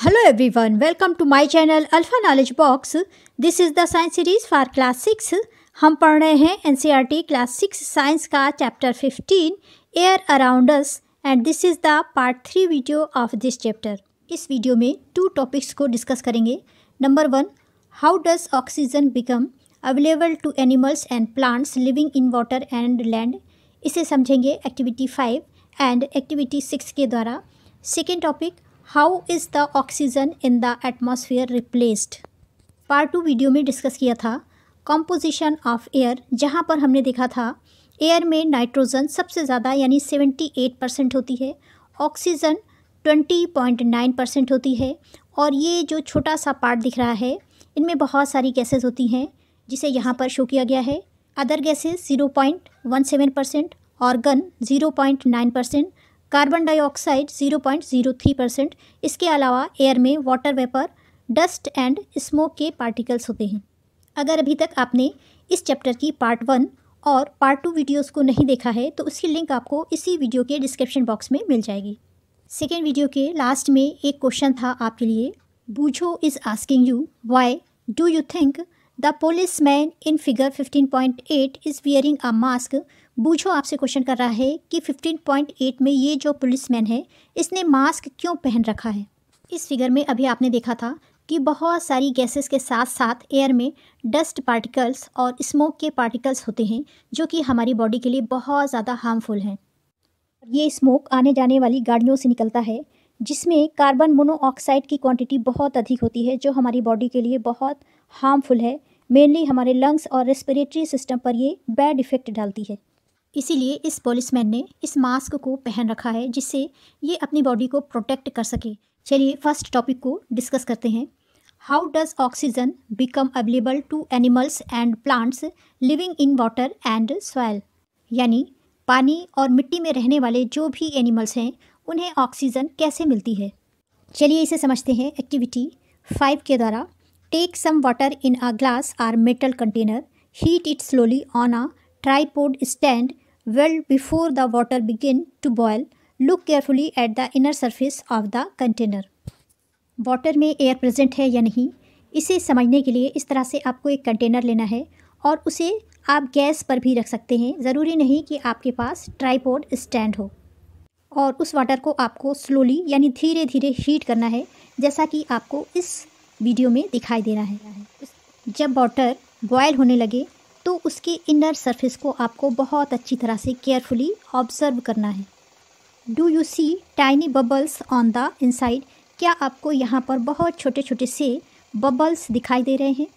Hello everyone, welcome to my channel Alpha Knowledge Box. This is the science series for class 6. हम पढ़ रहे हैं NCERT class 6 science का chapter 15 air around us and this is the part 3 video of this chapter. इस video में 2 topics को discuss करेंगे। Number 1, how does oxygen become available to animals and plants living in water and land. इसे समझेंगे activity 5 and activity 6 के द्वारा। Second topic, how is the oxygen in the atmosphere replaced. Part 2 video में discuss किया था composition of air, जहाँ पर हमने देखा था एयर में नाइट्रोजन सबसे ज़्यादा यानी 78% होती है, ऑक्सीजन 20.9% होती है, और ये जो छोटा सा पार्ट दिख रहा है इनमें बहुत सारी गैसेस होती हैं जिसे यहाँ पर शो किया गया है। Other gases 0.17%, organ 0.9%, carbon dioxide 0.03%। इसके अलावा एयर में water vapour, dust and smoke के पार्टिकल्स होते हैं। अगर अभी तक आपने इस चैप्टर की पार्ट 1 और पार्ट 2 वीडियोस को नहीं देखा है तो उसकी लिंक आपको इसी वीडियो के डिस्क्रिप्शन बॉक्स में मिल जाएगी। सेकेंड वीडियो के लास्ट में एक क्वेश्चन था आपके लिए। Boojho is asking you why do you think the policeman in figure 15.8 is wearing a mask. Boojho आपसे क्वेश्चन कर रहा है कि 15.8 में ये जो पुलिसमैन है इसने मास्क क्यों पहन रखा है। इस फिगर में अभी आपने देखा था कि बहुत सारी गैसेस के साथ साथ एयर में डस्ट पार्टिकल्स और स्मोक के पार्टिकल्स होते हैं जो कि हमारी बॉडी के लिए बहुत ज़्यादा हार्मफुल हैं। ये स्मोक आने जाने वाली गाड़ियों से निकलता है जिसमें कार्बन मोनोऑक्साइड की क्वांटिटी बहुत अधिक होती है जो हमारी बॉडी के लिए बहुत हार्मफुल है। मेनली हमारे लंग्स और रेस्पिरेटरी सिस्टम पर ये बैड इफ़ेक्ट डालती है। इसीलिए इस पुलिसमैन ने इस मास्क को पहन रखा है जिससे ये अपनी बॉडी को प्रोटेक्ट कर सके। चलिए फर्स्ट टॉपिक को डिस्कस करते हैं। How does oxygen become available to animals and plants living in water and soil. यानी पानी और मिट्टी में रहने वाले जो भी एनिमल्स हैं उन्हें ऑक्सीजन कैसे मिलती है। चलिए इसे समझते हैं एक्टिविटी 5 के द्वारा। Take some water in a glass or metal container, heat it slowly on a tripod stand well before the water begin to boil. Look carefully at the inner surface of the container. Water में air present है या नहीं इसे समझने के लिए इस तरह से आपको एक कंटेनर लेना है और उसे आप गैस पर भी रख सकते हैं। ज़रूरी नहीं कि आपके पास ट्राइपॉड स्टैंड हो। और उस वाटर को आपको स्लोली यानी धीरे धीरे हीट करना है जैसा कि आपको इस वीडियो में दिखाई दे रहा है। जब वाटर बॉयल होने लगे तो उसके इनर सरफेस को आपको बहुत अच्छी तरह से केयरफुली ऑब्जर्व करना है। Do you see tiny bubbles on the inside. क्या आपको यहाँ पर बहुत छोटे छोटे से बबल्स दिखाई दे रहे हैं।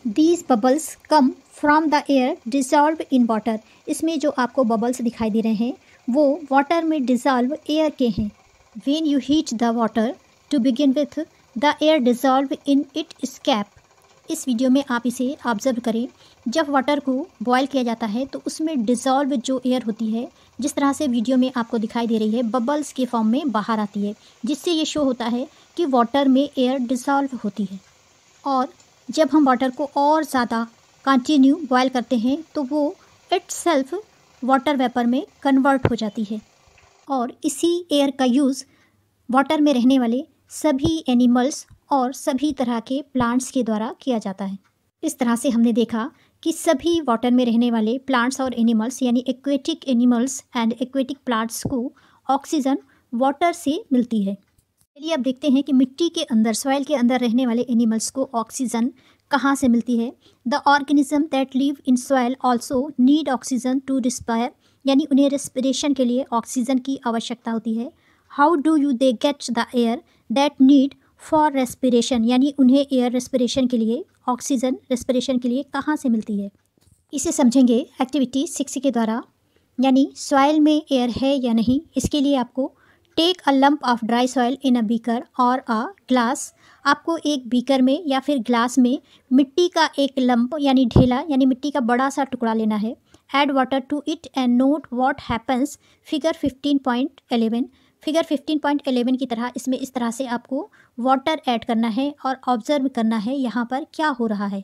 These bubbles come from the air dissolve in water. इसमें जो आपको बबल्स दिखाई दे रहे हैं वो वाटर में डिजॉल्व एयर के हैं। When you heat the water to begin with the air dissolve in it escape. इस वीडियो में आप इसे ऑब्जर्व करें। जब वाटर को बॉयल किया जाता है तो उसमें डिज़ोल्व जो एयर होती है जिस तरह से वीडियो में आपको दिखाई दे रही है बबल्स के फॉर्म में बाहर आती है जिससे ये शो होता है कि वाटर में एयर डिज़ोल्व होती है। और जब हम वाटर को और ज़्यादा कंटिन्यू बॉयल करते हैं तो वो इटसेल्फ वाटर वेपर में कन्वर्ट हो जाती है। और इसी एयर का यूज़ वाटर में रहने वाले सभी एनिमल्स और सभी तरह के प्लांट्स के द्वारा किया जाता है। इस तरह से हमने देखा कि सभी वाटर में रहने वाले प्लांट्स और एनिमल्स यानी aquatic animals and aquatic plants को ऑक्सीजन वाटर से मिलती है। चलिए अब देखते हैं कि मिट्टी के अंदर सॉइल के अंदर रहने वाले एनिमल्स को ऑक्सीजन कहाँ से मिलती है। The organism that live in soil also need oxygen to respire. यानी उन्हें रेस्पिरेशन के लिए ऑक्सीजन की आवश्यकता होती है। How do you they get the air that need for respiration. यानी उन्हें एयर रेस्पिरेशन के लिए ऑक्सीजन रेस्पिरेशन के लिए कहाँ से मिलती है। इसे समझेंगे एक्टिविटी 6 के द्वारा। यानी सॉइल में एयर है या नहीं इसके लिए आपको take a lump of dry soil in a beaker और अ ग्लास। आपको एक बीकर में या फिर ग्लास में मिट्टी का एक लंप यानी ढेला यानी मिट्टी का बड़ा सा टुकड़ा लेना है। Add water to it and note what happens. Figure 15.11। Figure 15.11 की तरह इसमें इस तरह से आपको वाटर ऐड करना है और ऑब्जर्व करना है यहाँ पर क्या हो रहा है।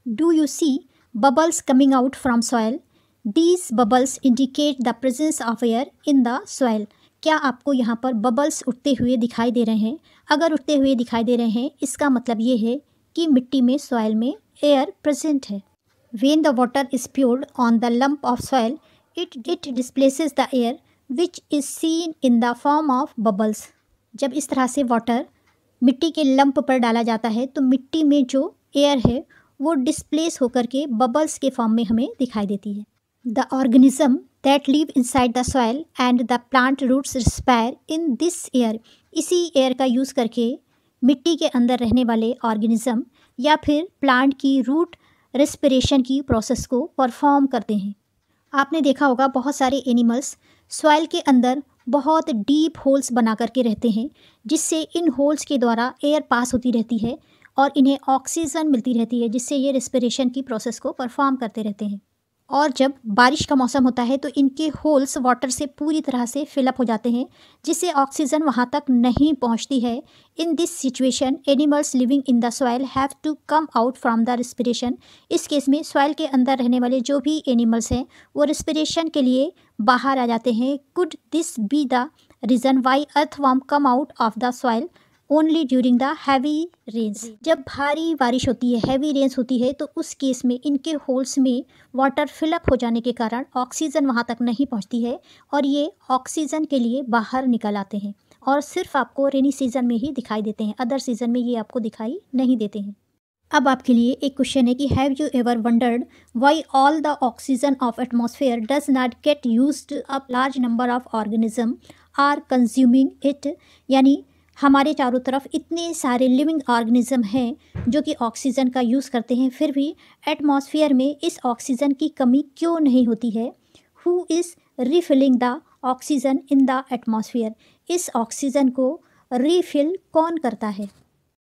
Do you see bubbles coming out from soil. These bubbles indicate the presence of air in the soil. क्या आपको यहाँ पर बबल्स उठते हुए दिखाई दे रहे हैं? अगर उठते हुए दिखाई दे रहे हैं, इसका मतलब ये है कि मिट्टी में, सॉइल में एयर प्रेजेंट है। When the water is poured on the lump of soil, it displaces the air which is seen in the form of bubbles. जब इस तरह से वाटर मिट्टी के लंप पर डाला जाता है तो मिट्टी में जो एयर है वो डिस्प्लेस होकर के बबल्स के फॉर्म में हमें दिखाई देती है। The organism that live inside the soil and the plant roots respire in this air, इसी एयर का यूज़ करके मिट्टी के अंदर रहने वाले ऑर्गेनिज्म या फिर प्लांट की रूट रेस्पिरेशन की प्रोसेस को परफॉर्म करते हैं। आपने देखा होगा बहुत सारे एनिमल्स सॉइल के अंदर बहुत डीप होल्स बना करके रहते हैं, जिससे इन होल्स के द्वारा एयर पास होती रहती है और इन्हें ऑक्सीजन मिलती रहती है, जिससे ये रेस्पिरेशन की प्रोसेस को परफॉर्म करते रहते हैं। और जब बारिश का मौसम होता है तो इनके होल्स वाटर से पूरी तरह से फिलअप हो जाते हैं, जिससे ऑक्सीजन वहाँ तक नहीं पहुँचती है। In this situation animals living in the soil have to come out from the respiration. इस केस में सॉइल के अंदर रहने वाले जो भी एनिमल्स हैं वो रेस्पिरेशन के लिए बाहर आ जाते हैं। Could this be the reason why earthworm come out of the soil only during the heavy rains. जब भारी बारिश होती है, हैवी रेन्स होती है, तो उस केस में इनके होल्स में वाटर फिलअप हो जाने के कारण ऑक्सीजन वहाँ तक नहीं पहुँचती है और ये ऑक्सीजन के लिए बाहर निकल आते हैं और सिर्फ आपको रेनी सीजन में ही दिखाई देते हैं, अदर सीजन में ये आपको दिखाई नहीं देते हैं। अब आपके लिए एक क्वेश्चन है कि have you ever wondered why all the oxygen of atmosphere does not get used, a large number of organism are consuming it. यानी हमारे चारों तरफ इतने सारे लिविंग ऑर्गेनिज्म हैं जो कि ऑक्सीजन का यूज़ करते हैं, फिर भी एटमॉस्फेयर में इस ऑक्सीजन की कमी क्यों नहीं होती है? Who is refilling the oxygen in the atmosphere? इस ऑक्सीजन को रीफिल कौन करता है?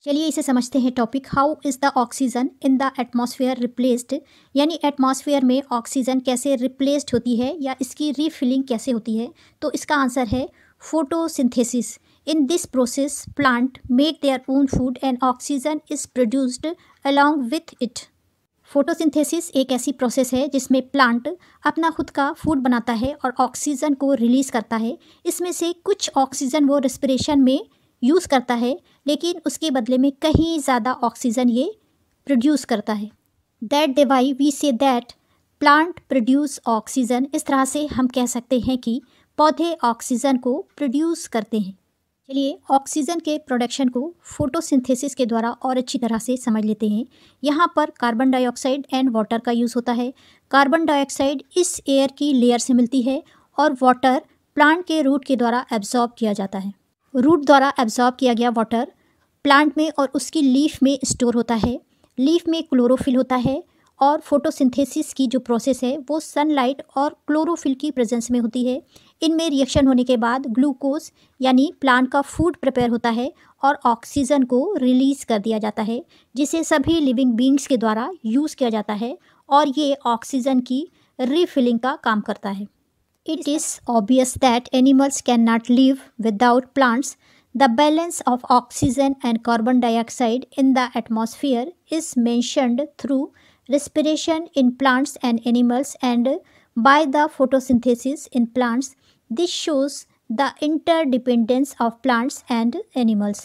चलिए इसे समझते हैं topic. How is the oxygen in the atmosphere replaced, यानी एटमॉस्फेयर में ऑक्सीजन कैसे रिप्लेस्ड होती है या इसकी रीफिलिंग कैसे होती है? तो इसका आंसर है photosynthesis. In this process, plant make their own food and oxygen is produced along with it. Photosynthesis एक ऐसी प्रोसेस है जिसमें प्लांट अपना खुद का फूड बनाता है और ऑक्सीजन को रिलीज़ करता है। इसमें से कुछ ऑक्सीजन वो रेस्पिरेशन में यूज़ करता है, लेकिन उसके बदले में कहीं ज़्यादा ऑक्सीजन ये प्रोड्यूस करता है। That the why we say that plant produce oxygen. इस तरह से हम कह सकते हैं कि पौधे ऑक्सीजन को प्रोड्यूस करते हैं। चलिए ऑक्सीजन के प्रोडक्शन को फोटोसिंथेसिस के द्वारा और अच्छी तरह से समझ लेते हैं। यहाँ पर कार्बन डाइऑक्साइड एंड वाटर का यूज़ होता है। कार्बन डाइऑक्साइड इस एयर की लेयर से मिलती है और वाटर प्लांट के रूट के द्वारा एब्जॉर्ब किया जाता है। रूट द्वारा एब्जॉर्ब किया गया वाटर प्लांट में और उसकी लीफ में स्टोर होता है। लीफ में क्लोरोफिल होता है और फोटोसिंथेसिस की जो प्रोसेस है वो सनलाइट और क्लोरोफिल की प्रेजेंस में होती है। इनमें रिएक्शन होने के बाद ग्लूकोज यानी प्लांट का फूड प्रिपेयर होता है और ऑक्सीजन को रिलीज़ कर दिया जाता है, जिसे सभी लिविंग बींग्स के द्वारा यूज़ किया जाता है और ये ऑक्सीजन की रीफिलिंग का काम करता है। It is obvious that animals can not live without plants. The balance of oxygen and carbon dioxide in the atmosphere is mentioned through respiration in plants and animals and by the photosynthesis in plants. This shows the interdependence of plants and animals.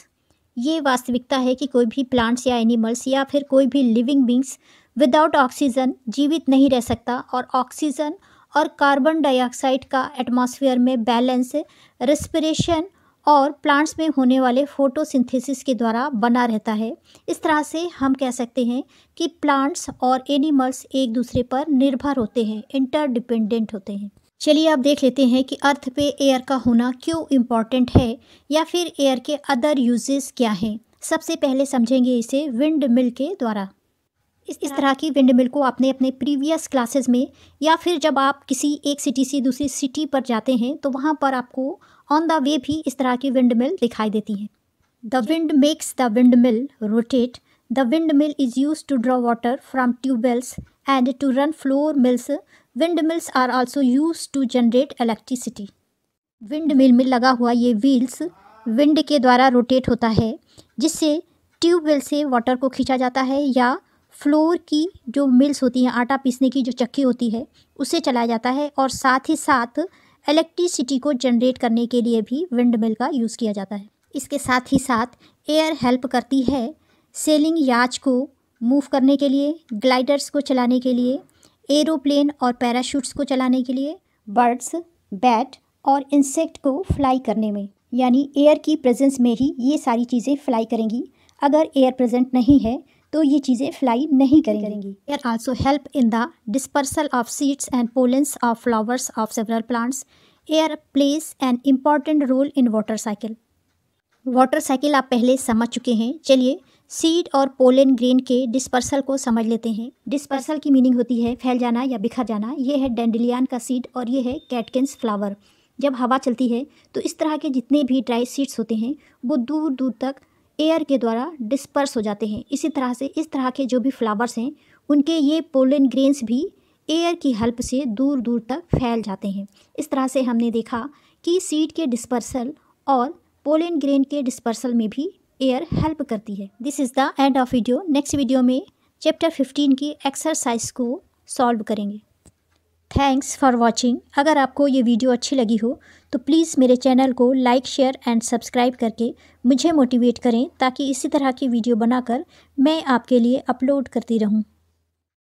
ये वास्तविकता है कि कोई भी plants या animals या फिर कोई भी लिविंग बींग्स विदाउट ऑक्सीजन जीवित नहीं रह सकता और ऑक्सीजन और कार्बन डाइऑक्साइड का एटमॉस्फेयर में बैलेंस रेस्पिरेशन और प्लांट्स में होने वाले फोटोसिंथेसिस के द्वारा बना रहता है। इस तरह से हम कह सकते हैं कि प्लांट्स और एनिमल्स एक दूसरे पर निर्भर होते हैं, इंटरडिपेंडेंट होते हैं। चलिए अब देख लेते हैं कि अर्थ पे एयर का होना क्यों इम्पॉर्टेंट है या फिर एयर के अदर यूजेस क्या हैं। सबसे पहले समझेंगे इसे विंड मिल के द्वारा। इस तरह की विंड मिल को आपने अपने प्रीवियस क्लासेस में या फिर जब आप किसी एक सिटी से दूसरी सिटी पर जाते हैं तो वहाँ पर आपको ऑन द वे भी इस तरह की विंड मिल दिखाई देती है। The wind makes the wind mill rotate. The wind mill is use to draw water from tubewells and to run flour mills. Wind mills are also use to generate electricity. Wind mill में लगा हुआ ये wheels wind के द्वारा rotate होता है, जिससे tubewell से वाटर को खींचा जाता है या फ्लोर की जो मिल्स होती हैं, आटा पीसने की जो चक्की होती है, उसे चलाया जाता है और साथ ही साथ इलेक्ट्रिसिटी को जनरेट करने के लिए भी विंड मिल का यूज़ किया जाता है। इसके साथ ही साथ एयर हेल्प करती है सेलिंग याच को मूव करने के लिए, ग्लाइडर्स को चलाने के लिए, एरोप्लेन और पैराशूट्स को चलाने के लिए, बर्ड्स, बैट और इंसेक्ट को फ्लाई करने में। यानी एयर की प्रेजेंस में ही ये सारी चीज़ें फ्लाई करेंगी। अगर एयर प्रेजेंट नहीं है तो ये चीज़ें फ्लाई नहीं करेंगी। Air also help in the dispersal of seeds and pollens of flowers of several plants. Air plays an important role in water cycle. Water cycle आप पहले समझ चुके हैं। चलिए सीड और पोलन ग्रेन के डिस्पर्सल को समझ लेते हैं। डिस्पर्सल की मीनिंग होती है फैल जाना या बिखर जाना। ये है डैंडेलियन का सीड और ये है कैटकिन्स फ्लावर। जब हवा चलती है तो इस तरह के जितने भी ड्राई सीड्स होते हैं वो दूर दूर तक एयर के द्वारा डिस्पर्स हो जाते हैं। इसी तरह से इस तरह के जो भी फ्लावर्स हैं उनके ये पोलन ग्रेन्स भी एयर की हेल्प से दूर दूर तक फैल जाते हैं। इस तरह से हमने देखा कि सीड के डिस्पर्सल और पोलन ग्रेन के डिस्पर्सल में भी एयर हेल्प करती है। This is the end of video. Next video में चैप्टर 15 की एक्सरसाइज को सॉल्व करेंगे। Thanks for watching. अगर आपको ये वीडियो अच्छी लगी हो तो प्लीज़ मेरे चैनल को लाइक, शेयर एंड सब्सक्राइब करके मुझे मोटिवेट करें ताकि इसी तरह की वीडियो बनाकर मैं आपके लिए अपलोड करती रहूं।